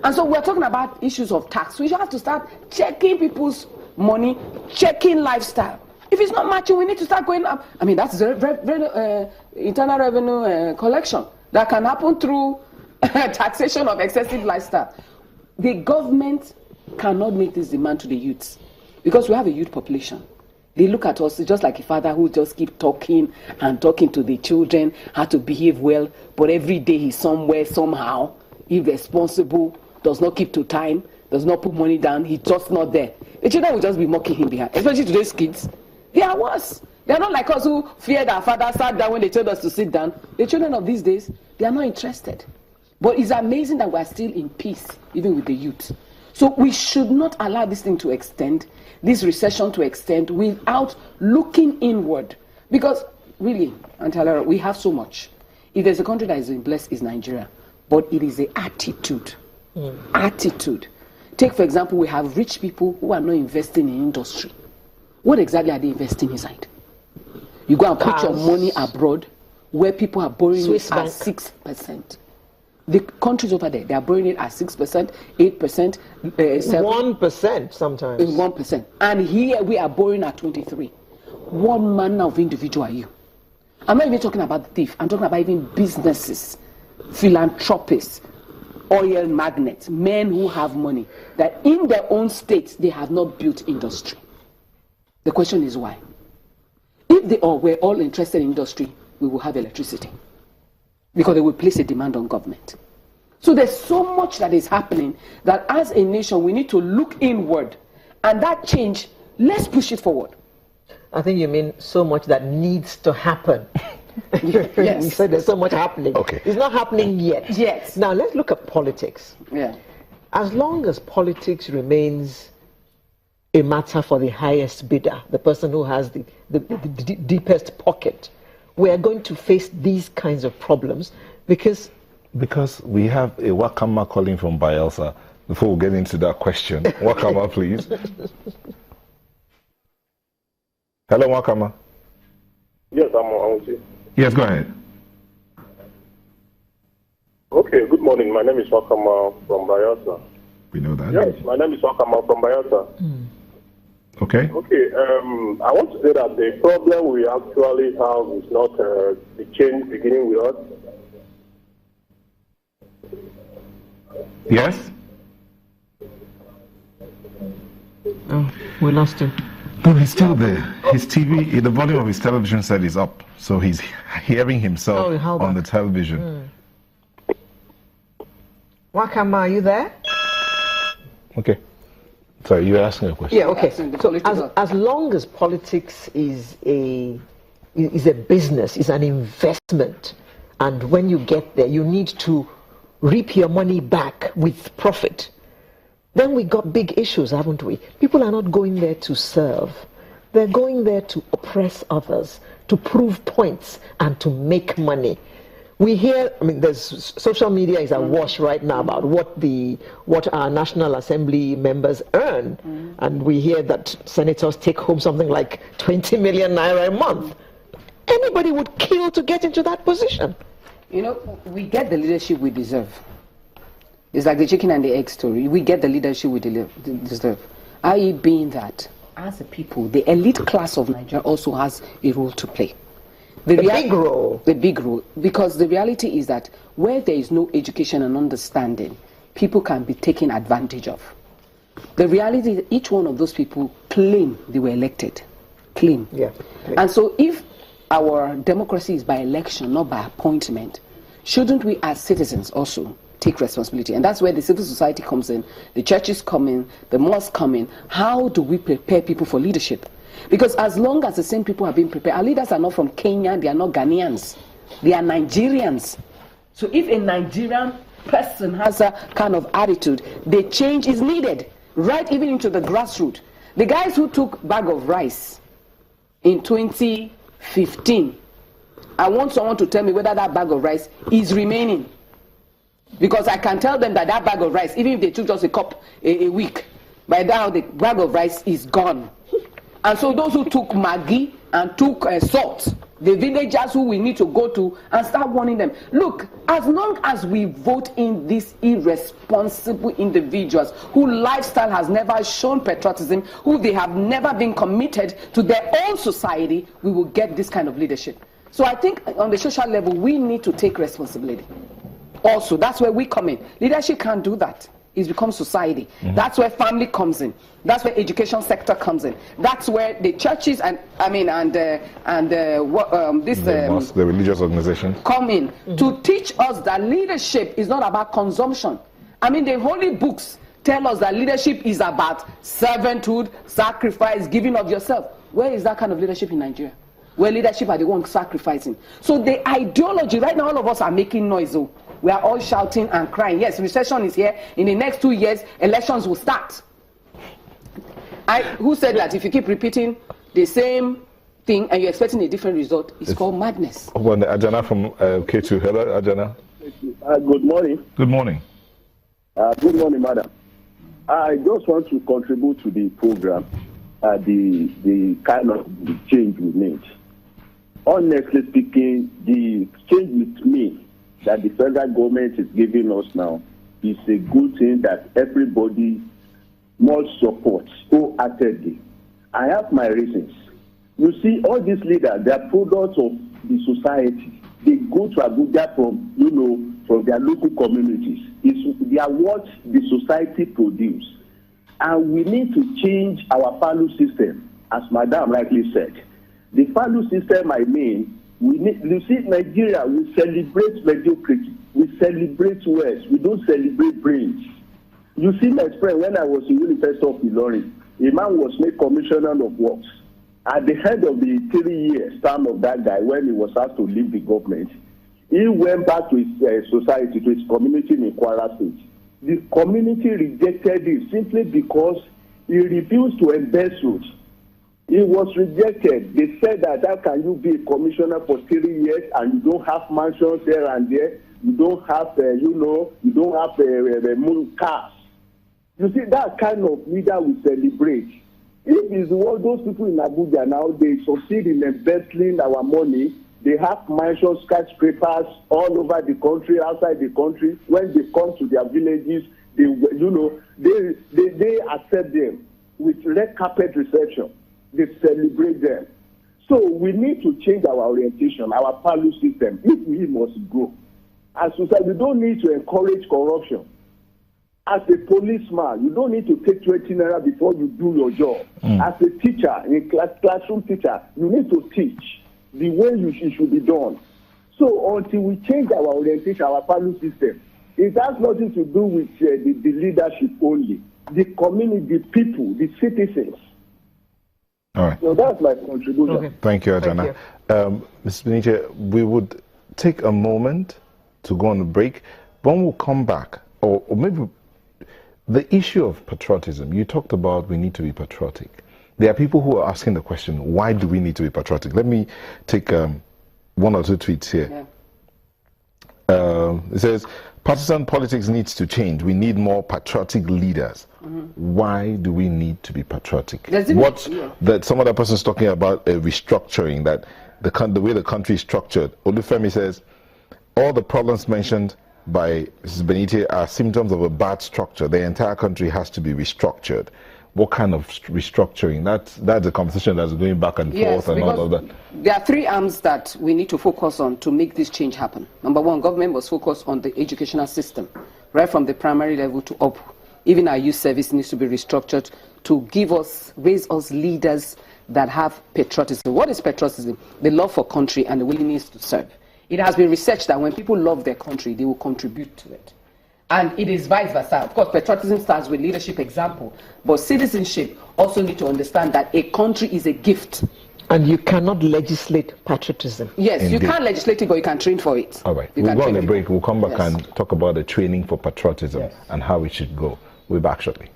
And so we're talking about issues of tax. We have to start checking people's money, checking lifestyle. If it's not matching, we need to start going up. I mean, that's internal revenue collection that can happen through taxation of excessive lifestyle. The government cannot make this demand to the youths because we have a youth population. They look at us just like a father who just keep talking and talking to the children how to behave well, but every day he's somewhere, somehow, irresponsible, does not keep to time, does not put money down, he's just not there. The children will just be mocking him behind, especially today's kids. They are worse. They are not like us who feared our father sat down when they told us to sit down. The children of these days, they are not interested. But it's amazing that we are still in peace, even with the youth. So we should not allow this thing to extend, this recession to extend, without looking inward. Because really, Auntie Alara, we have so much. If there's a country that is blessed, it's Nigeria. But it is the attitude. Attitude. Take, for example, we have rich people who are not investing in industry. What exactly are they investing inside? You go and put your money abroad where people are borrowing it at 6%. The countries over there, they are borrowing it at 6%, 8%, 1% sometimes. 1%. And here we are borrowing at 23%. What manner of individual are you? I'm not even talking about the thief. I'm talking about even businesses, philanthropists, oil magnates, men who have money, that in their own states, they have not built industry. The question is why? If they were all interested in industry, we will have electricity. Because they will place a demand on government. So there's so much that is happening that as a nation, we need to look inward. And that change, let's push it forward. I think you mean so much that needs to happen. Yes. You said there's so much happening. Okay. It's not happening yet. Yes. Now let's look at politics. Yeah. As long as politics remains a matter for the highest bidder, the person who has the deepest pocket, we are going to face these kinds of problems because we have a Wakama calling from Bayelsa. Before we get into that question, Wakama, please. Hello, Wakama. Yes, I'm on you. Yes, go ahead. Okay, good morning. My name is Wakama from Bayelsa. We know that. Yes, my name is Wakama from Bayelsa. Okay. Okay, I want to say that the problem we actually have is not the change beginning with us. Yes? oh, we lost him. No, he's still there. His TV, the volume of his television set is up, so he's hearing himself on the television. Wakama, are you there? Okay. Sorry, you were asking a question. Yeah, okay. So as long as politics is a business, is an investment, and when you get there, you need to reap your money back with profit, then we got big issues, haven't we? People are not going there to serve. They're going there to oppress others, to prove points, and to make money. We hear, I mean, there's social media is awash right now about what our National Assembly members earn. And we hear that senators take home something like 20 million naira a month. Anybody would kill to get into that position. You know, we get the leadership we deserve. It's like the chicken and the egg story. We get the leadership we deserve. I.e. being that, as a people, the elite class of Nigeria also has a role to play. The big role. The big role. Because the reality is that where there is no education and understanding, people can be taken advantage of. The reality is that each one of those people claim they were elected. Claim. Yeah. And so if our democracy is by election, not by appointment, shouldn't we as citizens also take responsibility? And that's where the civil society comes in, the churches come in, the mosques come in. How do we prepare people for leadership? Because as long as the same people are being prepared, our leaders are not from Kenya, they are not Ghanaians, they are Nigerians. So if a Nigerian person has a kind of attitude, the change is needed, right even into the grassroots. The guys who took bag of rice in 2015, I want someone to tell me whether that bag of rice is remaining. Because I can tell them that that bag of rice, even if they took just a cup a week, by now the bag of rice is gone. And so those who took Maggi and took salt, the villagers who we need to go to and start warning them. Look, as long as we vote in these irresponsible individuals whose lifestyle has never shown patriotism, who they have never been committed to their own society, we will get this kind of leadership. So I think on the social level, we need to take responsibility. Also, that's where we come in. Leadership can't do that. It becomes society. That's where family comes in. That's where education sector comes in. That's where the churches and the religious organizations come in to teach us that leadership is not about consumption. I mean, the holy books tell us that leadership is about servanthood, sacrifice, giving of yourself. Where is that kind of leadership in Nigeria? Where leadership are the ones sacrificing. So the ideology, right now all of us are making noise. Oh. We are all shouting and crying. Yes, recession is here. In the next 2 years, elections will start. Who said that if you keep repeating the same thing and you're expecting a different result, it's called madness. Well, Ajana from K2. Hello, Ajana. Good morning. Good morning. Good morning, madam. I just want to contribute to the program, the kind of change we need. Honestly speaking, the change with me that the federal government is giving us now is a good thing that everybody must support wholeheartedly. I have my reasons. You see, all these leaders, they are products of the society. They go to Abuja from their local communities. They are what the society produce. And we need to change our value system, as Madam rightly said. The value system, I mean, you see, Nigeria, we celebrate mediocrity. We celebrate words. We don't celebrate brains. You see, my friend, when I was in University of Ilorin, a man was made commissioner of works. At the end of the 3 years term of that guy, when he was asked to leave the government, he went back to his society, to his community in Kwara State. The community rejected him simply because he refused to embezzle. He was rejected. They said that how can you be a commissioner for 3 years and you don't have mansions there and there? You don't have, you don't have moon cars. You see, that kind of leader we celebrate. If it's what those people in Abuja now, they succeed in embezzling our money. They have mansions, skyscrapers all over the country, outside the country. When they come to their villages, they accept them with red carpet reception. They celebrate them. So we need to change our orientation, our value system, if we must grow. As society, we don't need to encourage corruption. As a policeman, you don't need to take 20 naira before you do your job. As a teacher, a classroom teacher, you need to teach the way it should be done. So until we change our orientation, our value system, it has nothing to do with the leadership only. The community, the people, the citizens. All right. So that's my contribution. Okay. Thank you, Ajana. Ms. Benitez, we would take a moment to go on a break. When we'll come back, or maybe the issue of patriotism, you talked about we need to be patriotic. There are people who are asking the question, why do we need to be patriotic? Let me take one or two tweets here. Yeah. It says, partisan politics needs to change. We need more patriotic leaders. Why do we need to be patriotic? That some other person is talking about a restructuring, that the way the country is structured. Olufemi says, all the problems mentioned by Mrs. Benitez are symptoms of a bad structure. The entire country has to be restructured. What kind of restructuring? That's a conversation that's going back and forth and all of that. There are three arms that we need to focus on to make this change happen. Number one, government must focus on the educational system, right from the primary level to up. Even our youth service needs to be restructured to raise us leaders that have patriotism. What is patriotism? The love for country and the willingness to serve. It has been researched that when people love their country, they will contribute to it. And it is vice versa. Of course, patriotism starts with leadership example, but citizenship also need to understand that a country is a gift. And you cannot legislate patriotism. Yes, indeed. You can't legislate it, but you can train for it. All right, we'll go on a break. We'll come back and talk about the training for patriotism and how it should go. We'll be back shortly.